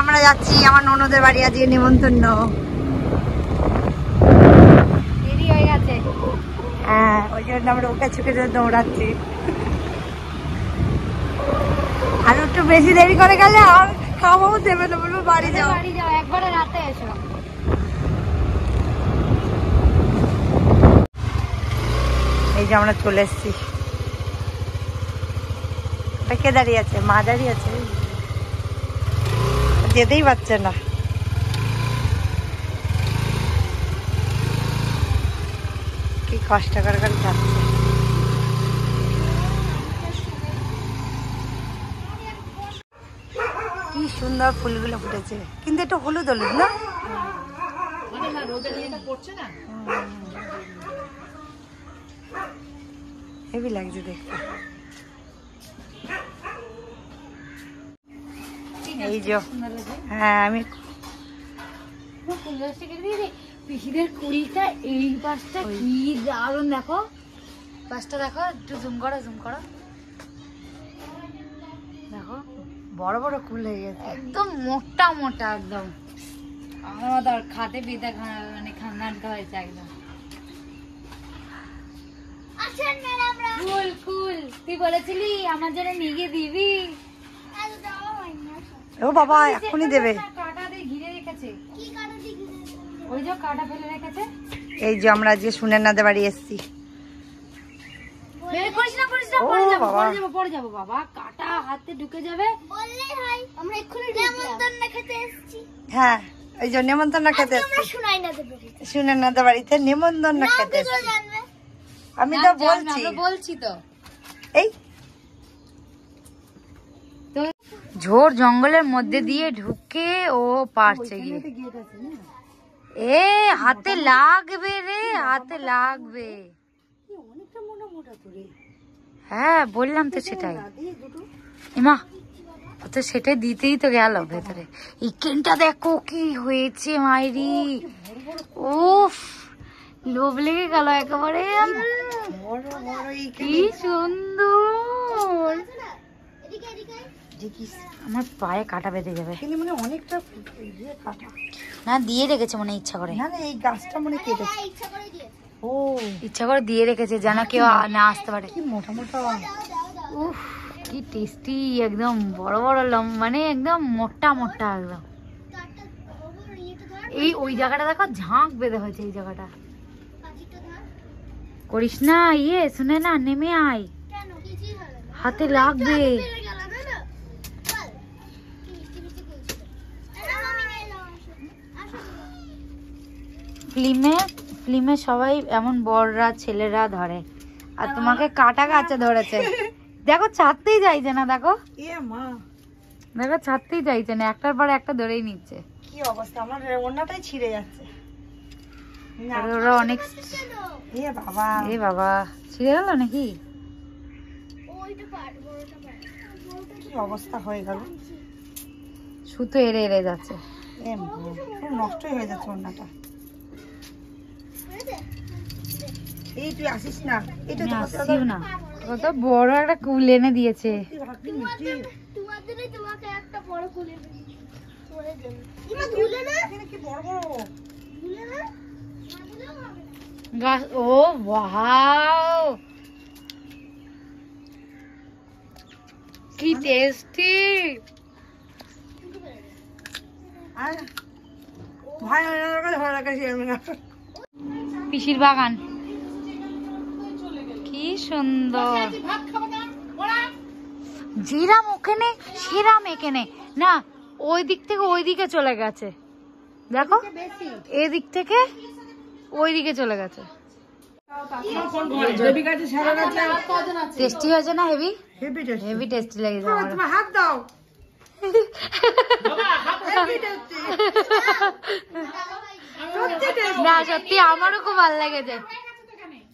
আমরা যাচ্ছি আমার ননদের বাড়ি, আজকে নেমন্তন্ন। দেরি হয়ে গেছে, হ্যাঁ ওই জন্য আমরা ওকে ছুটে দৌড়াচ্ছি। আর একটু বেশি দেরি করে গেলে আর খাওয়াও দেবে না, বলবো বাড়ি যাও, বাড়ি যাও, একবারে রাতে এসো। এই যে আমরা চলে এসছি। কে দাঁড়িয়ে আছে? মা দাঁড়িয়ে আছে, যেতেই পারছে না। কি কষ্ট করে যাচ্ছে। কি সুন্দর ফুলগুলো ফুটেছে, কিন্তু একটু হলুদ হলুদ না, হেভি লাগছে দেখতে। এই যে হ্যাঁ আমি পিসিদের কুড়িটা এই পাশটা কি দারুণ, দেখো পাশটা দেখো, একটু জুম করো জুম করো, দেখো বড় বড় কুল হয়ে গেছে, একদম মোটা মোটা, একদম আমার খাতে বিদা মানে খান্নানটা হয়েছে একদম। কুল কুল তুই বলেছিলি আমার জন্য নিয়ে গিয়ে দিবি, ও বাবা এখনই দেবে। কাটা দিয়ে ঘিরে রেখেছে, কি কাটা দিয়ে ঘিরে রেখেছে? ওই যে কাটা ফেলে রেখেছে। এই যে আমরা আজকে সুনেরনাদের বাড়ি এসেছি। বের করিস না করিস না, পড়ে যাব বাবা, কাটা হাতে ঢুকে যাবে। বললেই হয়, আমরা এক্ষুনি নেমন্তন্ন খেতে এসেছি। হ্যাঁ এই যে নেমন্তন্ন খেতে এসেছি, আমরা সুনেরনাদের বাড়িতে নেমন্তন্ন খেতে এসেছি। আমি তো বলছি তো এই ঝোড় জঙ্গলের মধ্যে দিয়ে ঢুকে ও পারছে গিয়ে, এ হাতে লাগবে রে, হাতে লাগবে। হ্যাঁ বললাম তো সেটাই, এমা তো সেটাই দিতেই তো গেল ভেতরে। এই কেনটা দেখো কি হয়েছে মাইরি, উফ লোভ লেগে গেল একেবারে, কি সুন্দর। আমার পায়ে কাটা বেঁধে যাবে, মানে অনেকটা না দিয়ে রেখেছে মনে ইচ্ছা করে, না এই গাছটা মনে কেটেছে, ও ইচ্ছা করে দিয়ে রেখেছে যেন কেউ না আসতে পারে। কি মোটা মোটা, উফ কি টেস্টি, একদম বড় বড় মানে একদম মোটা মোটা একদম। এই ওই জায়গাটা দেখো ঝাঁক বেঁধে হয়েছে, এই জায়গাটা করিস না, ইয়ে শুনে না, নেমে আয়, হাতে লাগবে। ফিল্মে সবাই এমন বড়রা ছেলেরা ধরে, আর তোমাকে কাটা গাছে ধরেছে, দেখো ছাড়তেই চাইছে না, দেখো দেখো ছাড়তেই চাইছে না, একটার পর একটা ধরেই নিচ্ছে। কি অবস্থা, আমার ওড়নাটাই ছিঁড়ে যাচ্ছে। ওরা অনেক, এ বাবা ছিঁড়ে গেল নাকি, কি অবস্থা হয়ে গেল, সুতো এড়ে এড়ে যাচ্ছে, নষ্টই হয়ে যাচ্ছে ওড়নাটা। এই তুই আসিস না, এটা আসিও না, কত বড় একটা কুল এনে দিয়েছে। তোমাকে একটা বড় কুল এনে গাছ, ও ওয়াও কি টেস্টি, পিসির বাগান কি সুন্দর, যেরাম ওখানে সেরাম এখানে না, ওই দিক থেকে ওই দিকে চলে গেছে, দেখো এদিক থেকে ওই দিকে চলে গেছে। টেস্টি হয়েছে না, হেভি হেভি টেস্টি লেগেছে। হাত দাও, না সত্যি আমারও খুব ভালো লেগেছে,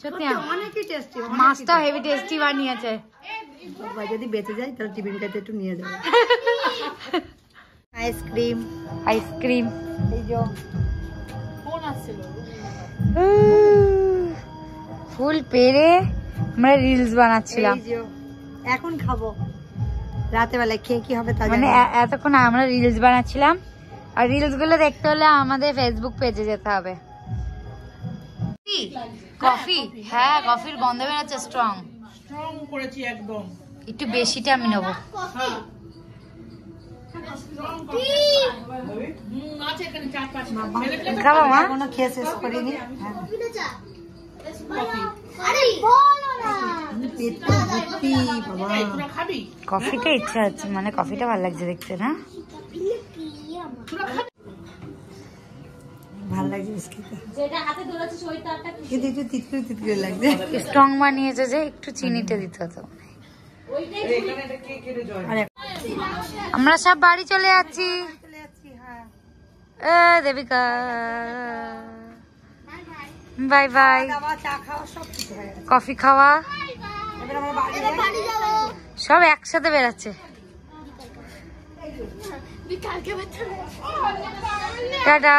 সত্যি অনেকই টেস্টি, মাছটা হেভি টেস্টি বানিয়েছে। যদি বেঁচে যায় তাহলে টিফিনটাতে একটু নিয়ে যাবো। আইসক্রিম আইসক্রিম, এই যে ফোন আসছিল, ফুল পেরে আমরা রিলস বানাচ্ছিলাম, এখন খাবো। রাতে বেলায় খেয়ে কি হবে তা মানে এতক্ষণ আমরা রিলস বানাচ্ছিলাম, আর রিলস গুলো দেখতে হলে আমাদের ফেসবুক পেজে যেতে হবে। কফি, হ্যাঁ কফির গন্ধ বেরোচ্ছে, স্ট্রং করেছি একদম। একটু বেশিটা আমি নেবো। খাবো মা? খেয়ে শেষ করিনি। কফিটা ইচ্ছা হচ্ছে, মানে কফিটা ভালো লাগছে দেখতে না? ভালো লাগছে কিন্তু একটু তিতকুড়ি তিতকুড়ি লাগছে। স্ট্রং বানিয়েছে যে, একটু চিনিটা দিতে হতো। আমরা সব বাড়ি চলে যাচ্ছি। Devika bye bye. কফি খাওয়া সব একসাথে বেরাচ্ছে। Tata,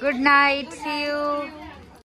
good night, see you.